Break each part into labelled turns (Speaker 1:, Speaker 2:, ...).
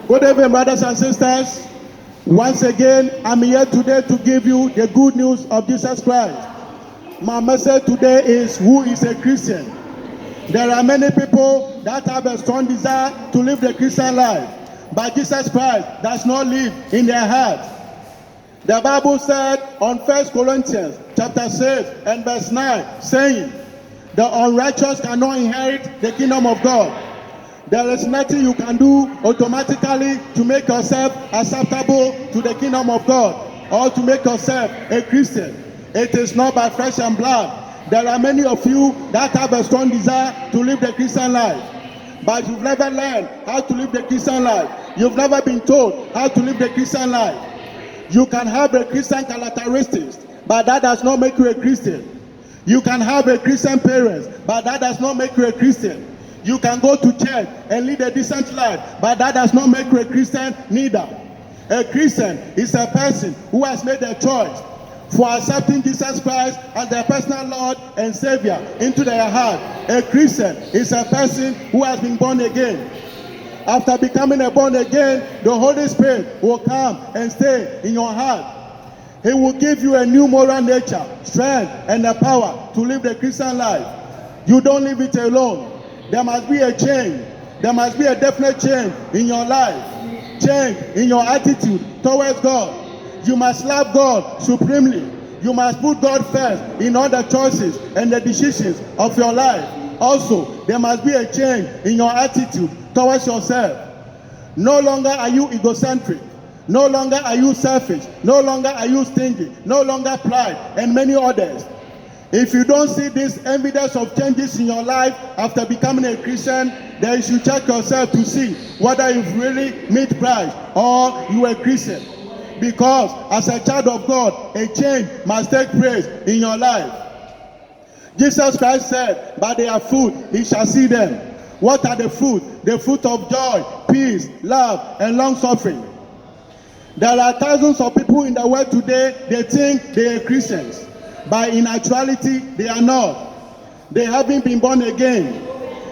Speaker 1: Good evening, brothers and sisters. Once again, I'm here today to give you the good news of Jesus Christ. My message today is, who is a Christian? There are many people that have a strong desire to live the Christian life, but Jesus Christ does not live in their heart. The Bible said on 1 Corinthians chapter 6 and verse 9, saying, the unrighteous cannot inherit the kingdom of God. There is nothing you can do automatically to make yourself acceptable to the kingdom of God or to make yourself a Christian. It is not by flesh and blood. There are many of you that have a strong desire to live the Christian life, but you've never learned how to live the Christian life. You've never been told how to live the Christian life. You can have a Christian characteristics, but that does not make you a Christian. You can have a Christian parents, but that does not make you a Christian. You can go to church and lead a decent life, but that does not make you a Christian neither. A Christian is a person who has made a choice for accepting Jesus Christ as their personal Lord and Savior into their heart. A Christian is a person who has been born again. After becoming a born again, the Holy Spirit will come and stay in your heart. He will give you a new moral nature, strength, and the power to live the Christian life. You don't live it alone. There must be a change. There must be a definite change in your life. Change in your attitude towards God. You must love God supremely. You must put God first in all the choices and the decisions of your life. Also, there must be a change in your attitude towards yourself. No longer are you egocentric. No longer are you selfish. No longer are you stingy. No longer pride and many others. If you don't see this evidence of changes in your life after becoming a Christian, then you should check yourself to see whether you've really met Christ or you are a Christian. Because as a child of God, a change must take place in your life. Jesus Christ said, by their fruit he shall see them. What are the fruit? The fruit of joy, peace, love, and long suffering. There are thousands of people in the world today, they think they are Christians, but in actuality, they are not. They haven't been born again.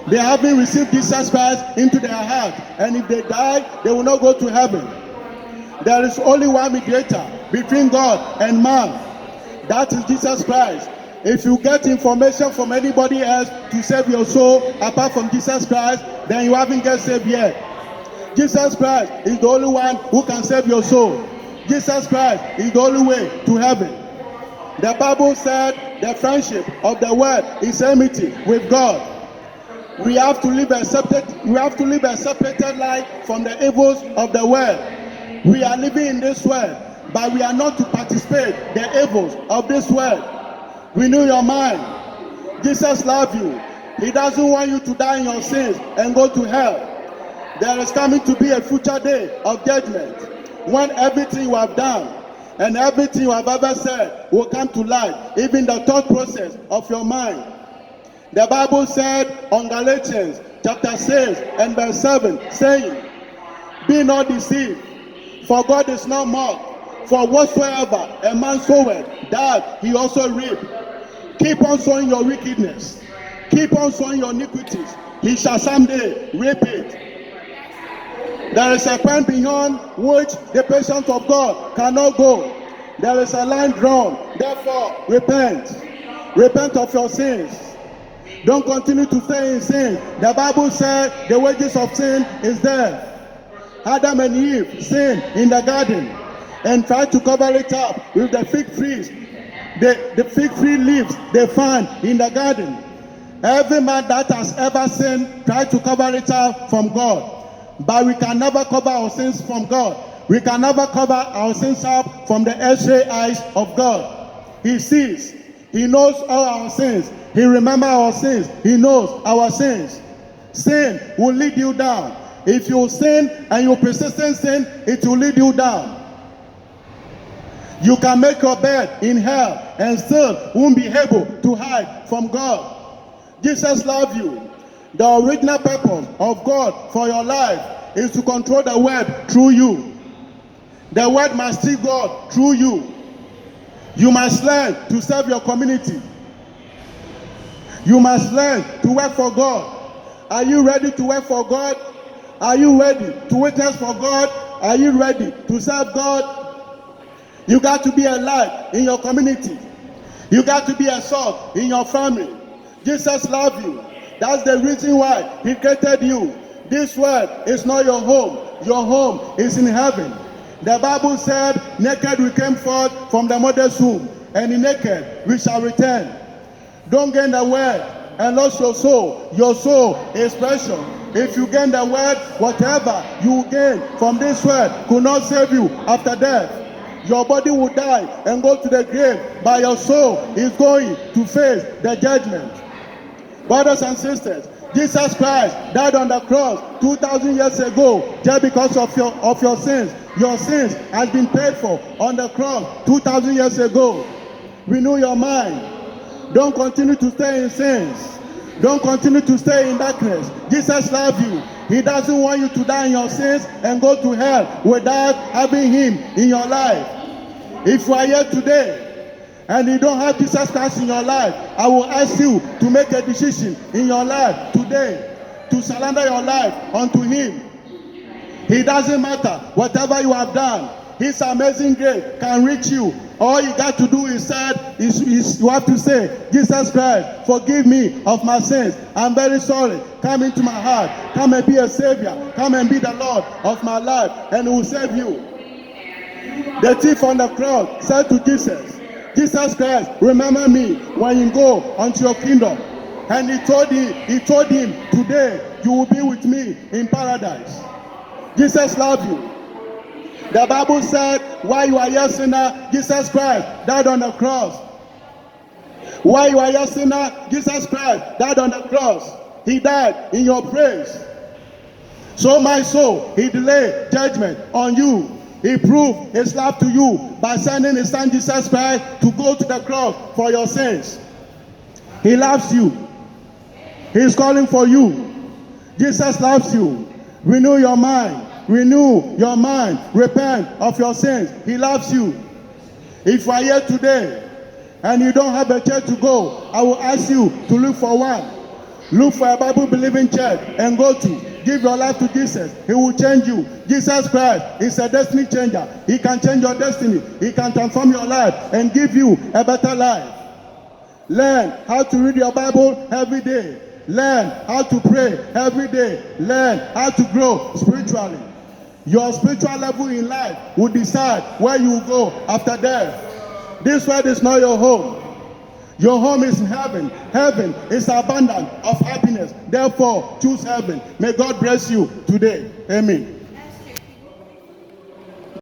Speaker 1: They haven't received Jesus Christ into their heart, and if they die, they will not go to heaven. There is only one mediator between God and man. That is Jesus Christ. If you get information from anybody else to save your soul apart from Jesus Christ, then you haven't get saved yet. Jesus Christ is the only one who can save your soul. Jesus Christ is the only way to heaven. The Bible said the friendship of the world is enmity with God. We have to live a separated life from the evils of the world. We are living in this world, but we are not to participate in the evils of this world. Renew your mind. Jesus loves you. He doesn't want you to die in your sins and go to hell. There is coming to be a future day of judgment when everything you have done and everything you have ever said will come to light, even the thought process of your mind. The Bible said on Galatians chapter 6 and verse 7, saying, be not deceived, for God is not mocked, for whatsoever a man soweth, that he also reap. Keep on sowing your wickedness. Keep on sowing your iniquities. He shall someday reap it. There is a point beyond which the patience of God cannot go. There is a line drawn. Therefore, repent. Repent of your sins. Don't continue to stay in sin. The Bible said the wages of sin is death. Adam and Eve sinned in the garden and tried to cover it up with the fig trees. The fig tree leaves they found in the garden. Every man that has ever sinned tried to cover it up from God. But we can never cover our sins from God. We can never cover our sins up from the X-ray eyes of God. He sees. He knows all our sins. He remembers our sins. He knows our sins. Sin will lead you down. If you sin and you persist in sin, it will lead you down. You can make your bed in hell and still won't be able to hide from God. Jesus loves you. The original purpose of God for your life is to control the world through you. The world must see God through you. You must learn to serve your community. You must learn to work for God. Are you ready to work for God? Are you ready to witness for God? Are you ready to serve God? You got to be a light in your community. You got to be a salt in your family. Jesus loves you. That's the reason why he created you. This world is not your home. Your home is in heaven. The Bible said, naked we came forth from the mother's womb, and in naked we shall return. Don't gain the world and lose your soul. Your soul is precious. If you gain the world, whatever you gain from this world could not save you after death. Your body will die and go to the grave, but your soul is going to face the judgment. Brothers and sisters, Jesus Christ died on the cross 2,000 years ago just because of your sins. Your sins has been paid for on the cross 2,000 years ago. Renew your mind. Don't continue to stay in sins. Don't continue to stay in darkness. Jesus loves you. He doesn't want you to die in your sins and go to hell without having him in your life. If you are here today and you don't have Jesus Christ in your life, I will ask you to make a decision in your life today to surrender your life unto him. It doesn't matter whatever you have done. His amazing grace can reach you. All you got to do is you have to say, Jesus Christ, forgive me of my sins. I'm very sorry. Come into my heart. Come and be a savior. Come and be the Lord of my life, and he will save you. The thief on the cross said to Jesus, Jesus Christ, remember me when you go unto your kingdom. And he told him, today you will be with me in paradise. Jesus loves you. The Bible said, while you are a sinner, Jesus Christ died on the cross. While you are a sinner, Jesus Christ died on the cross. He died in your place. So my soul, he delayed judgment on you. He proved his love to you by sending his son Jesus Christ to go to the cross for your sins. He loves you. He is calling for you. Jesus loves you. Renew your mind. Renew your mind. Repent of your sins. He loves you. If you are here today and you don't have a church to go, I will ask you to look for one. Look for a Bible-believing church and go to. Give your life to Jesus. He will change you. Jesus Christ is a destiny changer. He can change your destiny. He can transform your life and give you a better life. Learn how to read your Bible every day. Learn how to pray every day. Learn how to grow spiritually. Your spiritual level in life will decide where you will go after death. This world is not your home. Your home is in heaven. Heaven is abundant of happiness. Therefore, choose heaven. May God bless you today. Amen.